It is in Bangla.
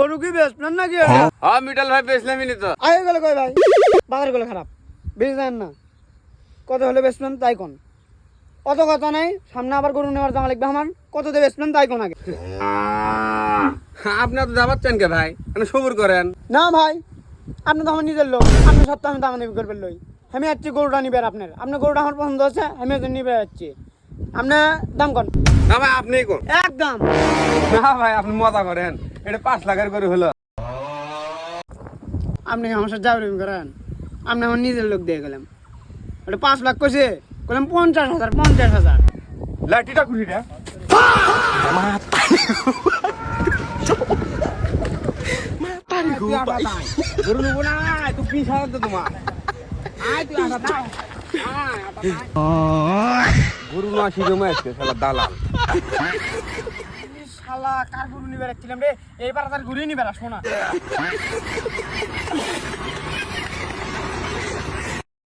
গরু কি বেচলেন নাকি? হ্যাঁ মিটাল ভাই বেচলামই নি তো। আগে গেলে কই ভাই, বাজার গুলো খারাপ, বেশি জানেন না। কত হলে বেচলেন তাই কোন? অত কথা নাই, সামনে আবার গরু নেওয়ার জামা লাগবে আমার। কত দিয়ে বেচলেন তাই কোন আগে। আপনি তো যাবাচ্ছেন কে ভাই, মানে সবুর করেন। না ভাই, আপনি তো আমার নিজের লোক, আপনি সপ্তাহে আমি দাম নিবি করবেন লই। আমি যাচ্ছি গরুটা নিবেন আপনার গরুটা আমার পছন্দ হচ্ছে, আমি ওই জন্য নিবে যাচ্ছি। আপনার দাম কোন? না ভাই আপনিই কোন। একদম। না ভাই আপনি মজা করেন, এটা 5 লাখের করে হলো। আপনি আমার সাথে যাবেন করেন, আপনি আমার নিজের লোক দিয়ে গেলাম। ওটা 5 লাখ কইছে, বললাম 50,000। লাঠিটা খুলিটা গরু নেবো না, তুই 20,000 তো তোমার। গরু না শিখে আসছে শালা দালাল। শালা কার গরু নিবে রাখছিলাম রে, এইবার তার ঘুরিয়ে নিবে আসবো না।